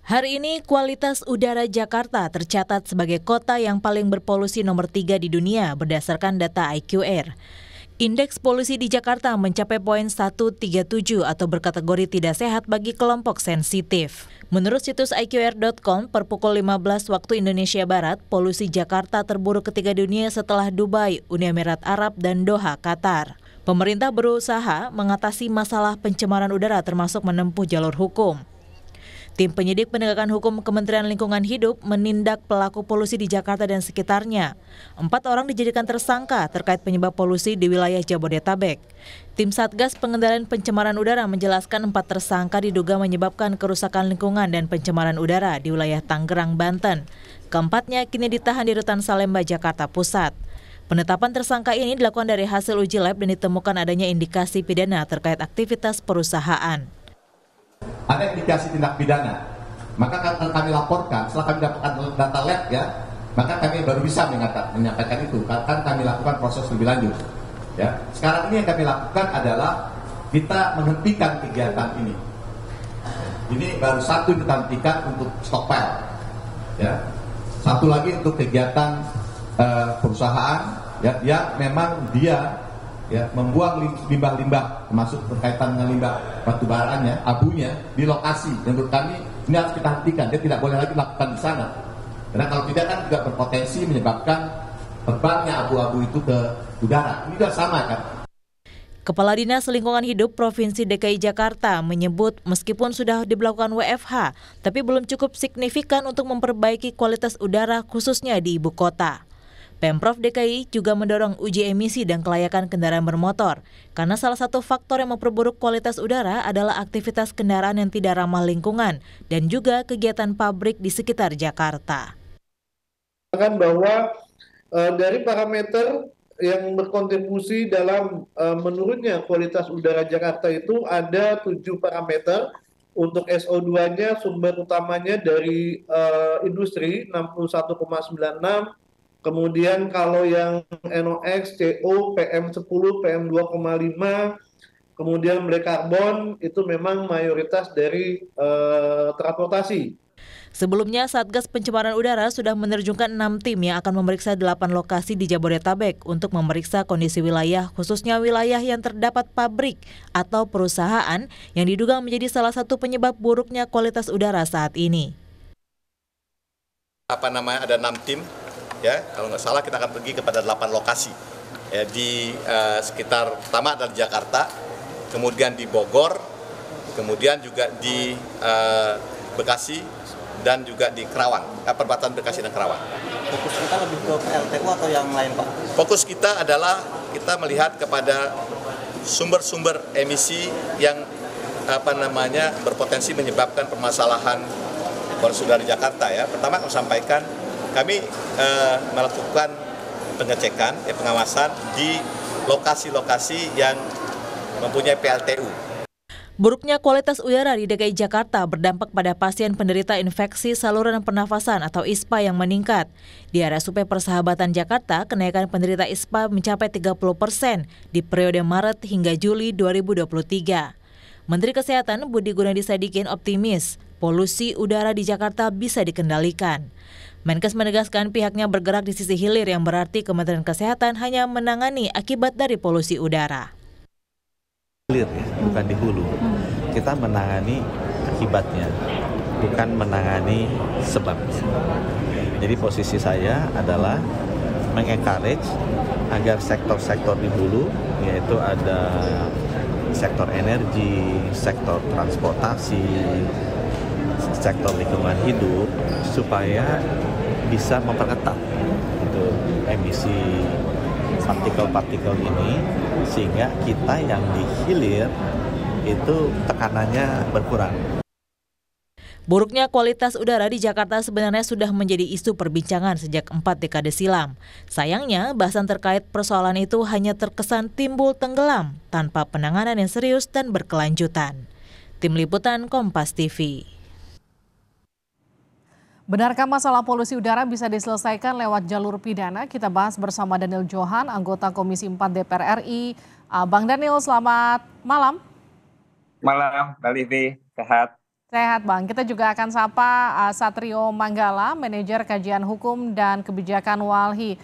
Hari ini kualitas udara Jakarta tercatat sebagai kota yang paling berpolusi nomor 3 di dunia berdasarkan data IQR. Indeks polusi di Jakarta mencapai poin 137 atau berkategori tidak sehat bagi kelompok sensitif. Menurut situs iqr.com, per pukul 15 waktu Indonesia Barat, polusi Jakarta terburuk ketiga dunia setelah Dubai, Uni Emirat Arab, dan Doha, Qatar. Pemerintah berusaha mengatasi masalah pencemaran udara termasuk menempuh jalur hukum. Tim penyidik penegakan hukum Kementerian Lingkungan Hidup menindak pelaku polusi di Jakarta dan sekitarnya. 4 orang dijadikan tersangka terkait penyebab polusi di wilayah Jabodetabek. Tim Satgas Pengendalian Pencemaran Udara menjelaskan 4 tersangka diduga menyebabkan kerusakan lingkungan dan pencemaran udara di wilayah Tangerang, Banten. Keempatnya kini ditahan di Rutan Salemba, Jakarta Pusat. Penetapan tersangka ini dilakukan dari hasil uji lab dan ditemukan adanya indikasi pidana terkait aktivitas perusahaan. Ada indikasi tindak pidana, maka akan kami laporkan. Setelah kami dapatkan data lab ya, maka kami baru bisa menyampaikan itu. Akan kami lakukan proses lebih lanjut. Ya, sekarang ini yang kami lakukan adalah kita menghentikan kegiatan ini. Ini baru satu kita hentikan untuk stockpile. Ya, satu lagi untuk kegiatan perusahaan ya, yang memang dia ya membuang limbah-limbah termasuk berkaitan dengan limbah batu baranya, abunya di lokasi. Menurut kami ini harus kita hentikan, dia tidak boleh lagi lakukan di sana. Karena kalau tidak kan juga berpotensi menyebabkan terbangnya abu-abu itu ke udara. Ini juga sama kan. Kepala Dinas Lingkungan Hidup Provinsi DKI Jakarta menyebut meskipun sudah diberlakukan WFH, tapi belum cukup signifikan untuk memperbaiki kualitas udara khususnya di ibu kota. Pemprov DKI juga mendorong uji emisi dan kelayakan kendaraan bermotor, karena salah satu faktor yang memperburuk kualitas udara adalah aktivitas kendaraan yang tidak ramah lingkungan dan juga kegiatan pabrik di sekitar Jakarta. Bahwa dari parameter yang berkontribusi dalam menurunnya kualitas udara Jakarta itu ada 7 parameter. Untuk SO2-nya sumber utamanya dari industri 61,96. Kemudian kalau yang NOx, CO, PM10, PM2,5, kemudian black carbon itu memang mayoritas dari transportasi. Sebelumnya, Satgas Pencemaran Udara sudah menerjunkan 6 tim yang akan memeriksa 8 lokasi di Jabodetabek untuk memeriksa kondisi wilayah, khususnya wilayah yang terdapat pabrik atau perusahaan yang diduga menjadi salah satu penyebab buruknya kualitas udara saat ini. Ada 6 tim. Ya, kalau nggak salah kita akan pergi kepada 8 lokasi ya, di sekitar pertama adalah Jakarta, kemudian di Bogor, kemudian juga di Bekasi dan juga di Kerawang, perbatasan Bekasi dan Kerawang. Fokus kita lebih ke PLTU atau yang lain, Pak? Fokus kita adalah kita melihat kepada sumber-sumber emisi yang berpotensi menyebabkan permasalahan polusi udara di Jakarta ya. Pertama kami sampaikan kami melakukan pengecekan, pengawasan di lokasi-lokasi yang mempunyai PLTU. Buruknya kualitas udara di DKI Jakarta berdampak pada pasien penderita infeksi saluran pernafasan atau ISPA yang meningkat. Di RSUP Persahabatan Jakarta, kenaikan penderita ISPA mencapai 30% di periode Maret hingga Juli 2023. Menteri Kesehatan Budi Gunadi Sadikin optimis polusi udara di Jakarta bisa dikendalikan. Menkes menegaskan pihaknya bergerak di sisi hilir yang berarti Kementerian Kesehatan hanya menangani akibat dari polusi udara. Hilir ya, bukan di hulu. Kita menangani akibatnya, bukan menangani sebabnya. Jadi posisi saya adalah mengencourage agar sektor-sektor di hulu, yaitu ada sektor energi, sektor transportasi, sektor lingkungan hidup, supaya bisa memperketat untuk emisi partikel-partikel ini, sehingga kita yang di hilir itu tekanannya berkurang. Buruknya kualitas udara di Jakarta sebenarnya sudah menjadi isu perbincangan sejak 4 dekade silam. Sayangnya, bahasan terkait persoalan itu hanya terkesan timbul tenggelam tanpa penanganan yang serius dan berkelanjutan. Tim Liputan Kompas TV. Benarkah masalah polusi udara bisa diselesaikan lewat jalur pidana? Kita bahas bersama Daniel Johan, anggota Komisi 4 DPR RI. Bang Daniel, selamat malam. Malam, Mbak Livi, sehat. Sehat Bang, kita juga akan sapa Satrio Manggala, Manajer Kajian Hukum dan Kebijakan Walhi.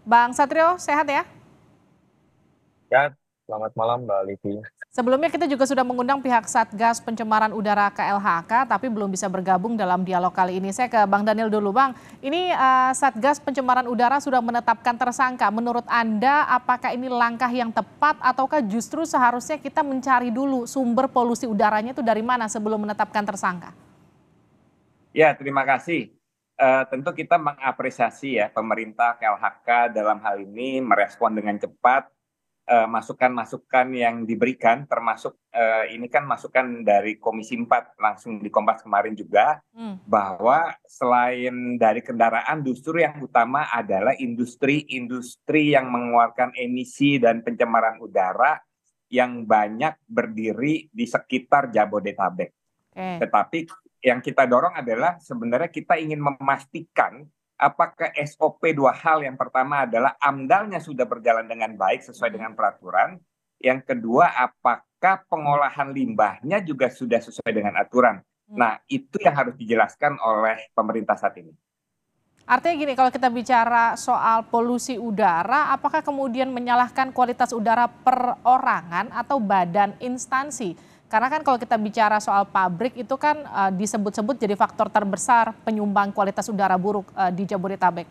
Bang Satrio, sehat ya? Ya, selamat malam Mbak Livi. Sebelumnya kita juga sudah mengundang pihak Satgas Pencemaran Udara KLHK, tapi belum bisa bergabung dalam dialog kali ini. Saya ke Bang Daniel dulu, Bang. Ini Satgas Pencemaran Udara sudah menetapkan tersangka. Menurut Anda, apakah ini langkah yang tepat ataukah justru seharusnya kita mencari dulu sumber polusi udaranya itu dari mana sebelum menetapkan tersangka? Ya, terima kasih. Tentu kita mengapresiasi ya pemerintah KLHK dalam hal ini merespon dengan cepat masukan-masukan yang diberikan, termasuk ini kan masukan dari Komisi 4 langsung di Kompas kemarin juga, bahwa selain dari kendaraan justru yang utama adalah industri-industri yang mengeluarkan emisi dan pencemaran udara yang banyak berdiri di sekitar Jabodetabek. Tetapi yang kita dorong adalah sebenarnya kita ingin memastikan apakah SOP dua hal. Yang pertama adalah AMDAL-nya sudah berjalan dengan baik sesuai dengan peraturan. Yang kedua, apakah pengolahan limbahnya juga sudah sesuai dengan aturan. Nah, itu yang harus dijelaskan oleh pemerintah saat ini. Artinya gini, kalau kita bicara soal polusi udara, apakah kemudian menyalahkan kualitas udara perorangan atau badan instansi? Karena kan kalau kita bicara soal pabrik itu kan disebut-sebut jadi faktor terbesar penyumbang kualitas udara buruk di Jabodetabek.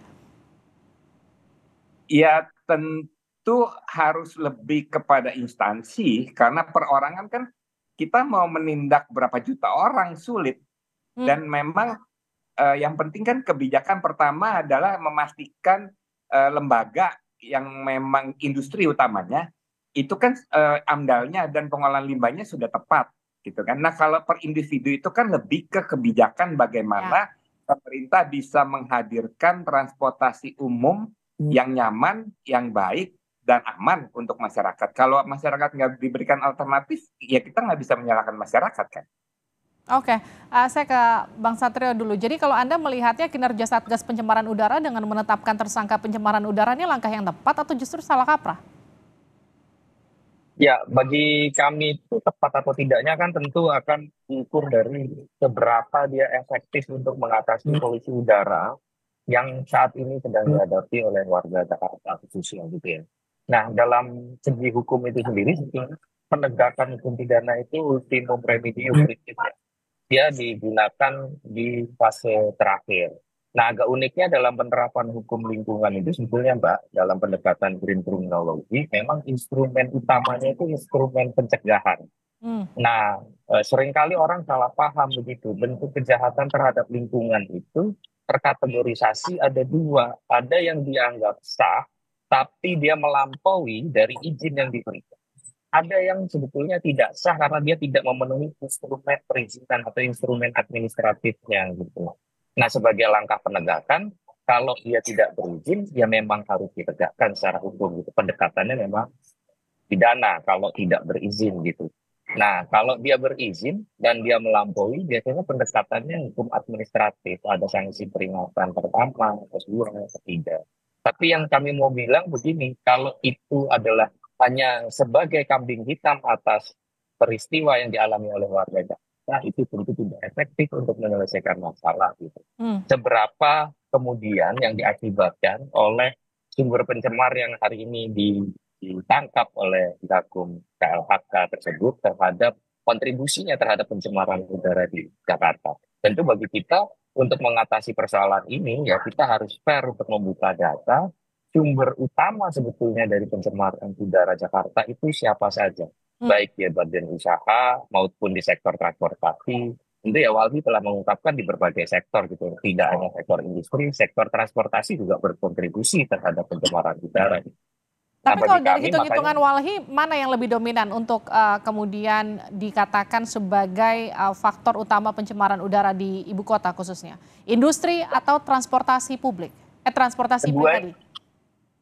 Ya tentu harus lebih kepada instansi karena perorangan kan kita mau menindak berapa juta orang sulit. Dan memang yang penting kan kebijakan pertama adalah memastikan lembaga yang memang industri utamanya itu kan AMDAL-nya dan pengolahan limbahnya sudah tepat gitu kan. Nah, kalau per individu itu kan lebih ke kebijakan bagaimana pemerintah bisa menghadirkan transportasi umum yang nyaman, yang baik dan aman untuk masyarakat. Kalau masyarakat nggak diberikan alternatif, ya kita nggak bisa menyalahkan masyarakat kan. Oke, saya ke Bang Satrio dulu. Jadi kalau Anda melihatnya kinerja Satgas Pencemaran Udara dengan menetapkan tersangka pencemaran udara ini langkah yang tepat atau justru salah kaprah? Ya, bagi kami itu tepat atau tidaknya kan tentu akan diukur dari seberapa dia efektif untuk mengatasi polusi udara yang saat ini sedang dihadapi oleh warga Jakarta khususnya gitu ya. Nah, dalam segi hukum itu sendiri, penegakan hukum pidana itu ultimum remedium prinsipnya. Dia digunakan di fase terakhir. Nah, agak uniknya dalam penerapan hukum lingkungan itu sebetulnya Mbak, dalam pendekatan green criminology, memang instrumen utamanya itu instrumen pencegahan. Nah, seringkali orang salah paham begitu. Bentuk kejahatan terhadap lingkungan itu terkategorisasi ada dua. Ada yang dianggap sah, tapi dia melampaui dari izin yang diberikan. Ada yang sebetulnya tidak sah karena dia tidak memenuhi instrumen perizinan atau instrumen administratifnya gitu. Nah, sebagai langkah penegakan, kalau dia tidak berizin, ya memang harus ditegakkan secara hukum gitu. Pendekatannya memang pidana kalau tidak berizin gitu. Nah, kalau dia berizin dan dia melampaui, biasanya pendekatannya hukum administratif. Ada sanksi peringatan pertama, kedua, ketiga. Tapi yang kami mau bilang begini, kalau itu adalah hanya sebagai kambing hitam atas peristiwa yang dialami oleh warga Jakarta, itu tentu tidak efektif untuk menyelesaikan masalah gitu. Seberapa kemudian yang diakibatkan oleh sumber pencemar yang hari ini ditangkap oleh Gakum KLHK tersebut terhadap kontribusinya terhadap pencemaran udara di Jakarta. Tentu bagi kita untuk mengatasi persoalan ini ya kita harus fair untuk membuka data sumber utama sebetulnya dari pencemaran udara Jakarta itu siapa saja. Baik di badan usaha maupun di sektor transportasi. Tentu ya Walhi telah mengungkapkan di berbagai sektor gitu. Tidak hanya sektor industri, sektor transportasi juga berkontribusi terhadap pencemaran udara. Tapi kalau dari hitung-hitungan Walhi, mana yang lebih dominan untuk kemudian dikatakan sebagai faktor utama pencemaran udara di ibu kota khususnya? Industri atau transportasi publik? Transportasi pribadi?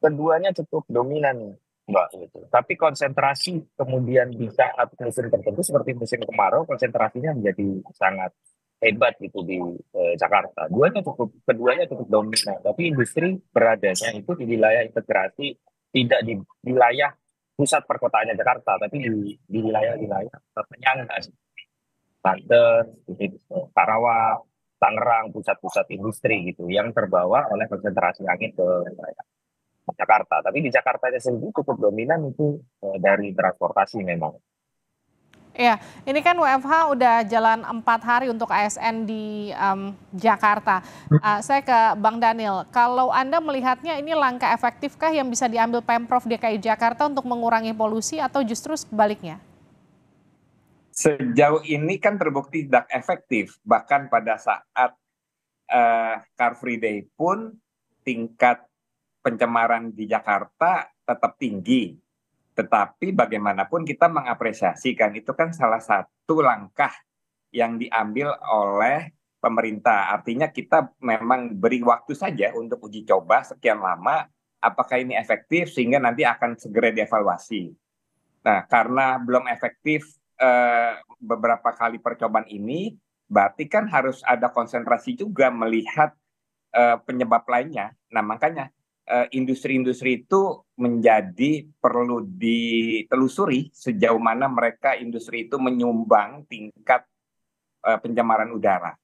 Keduanya cukup dominan Mbak gitu. Tapi konsentrasi kemudian di saat musim tertentu seperti musim kemarau konsentrasinya menjadi sangat hebat gitu di Jakarta. Keduanya cukup dominan. Tapi industri beradanya itu di wilayah integrasi, tidak di wilayah pusat perkotaannya Jakarta, tapi di wilayah-wilayah penyangga. Banten, di Karawang, Tangerang, pusat-pusat industri gitu yang terbawa oleh konsentrasi angin ke Jakarta. Tapi di Jakarta sendiri cukup dominan itu dari transportasi memang. Ya, ini kan WFH udah jalan 4 hari untuk ASN di Jakarta. Saya ke Bang Daniel, kalau Anda melihatnya ini langkah efektifkah yang bisa diambil Pemprov DKI Jakarta untuk mengurangi polusi atau justru sebaliknya? Sejauh ini kan terbukti tidak efektif, bahkan pada saat Car Free Day pun tingkat pencemaran di Jakarta tetap tinggi. Tetapi bagaimanapun kita mengapresiasi kan itu kan salah satu langkah yang diambil oleh pemerintah. Artinya kita memang beri waktu saja untuk uji coba sekian lama, apakah ini efektif sehingga nanti akan segera dievaluasi. Nah, karena belum efektif beberapa kali percobaan ini, berarti kan harus ada konsentrasi juga melihat penyebab lainnya. Nah, makanya industri-industri itu menjadi perlu ditelusuri sejauh mana mereka industri itu menyumbang tingkat pencemaran udara.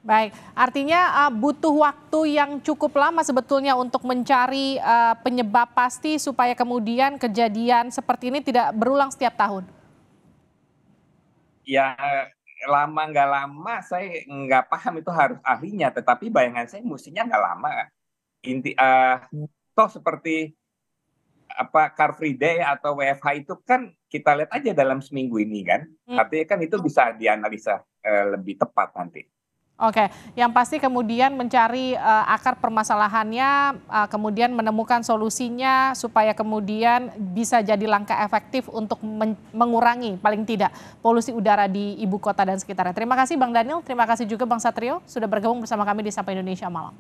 Baik, artinya butuh waktu yang cukup lama sebetulnya untuk mencari penyebab pasti supaya kemudian kejadian seperti ini tidak berulang setiap tahun. Ya, lama nggak lama saya nggak paham itu harus ahlinya, tetapi bayangan saya mestinya nggak lama. Toh seperti Car Free Day atau WFH itu kan kita lihat aja dalam seminggu ini kan, artinya kan itu bisa dianalisa lebih tepat nanti. Oke, yang pasti kemudian mencari akar permasalahannya, kemudian menemukan solusinya supaya kemudian bisa jadi langkah efektif untuk mengurangi paling tidak polusi udara di ibu kota dan sekitarnya. Terima kasih Bang Daniel, terima kasih juga Bang Satrio sudah bergabung bersama kami di Sapa Indonesia Malam.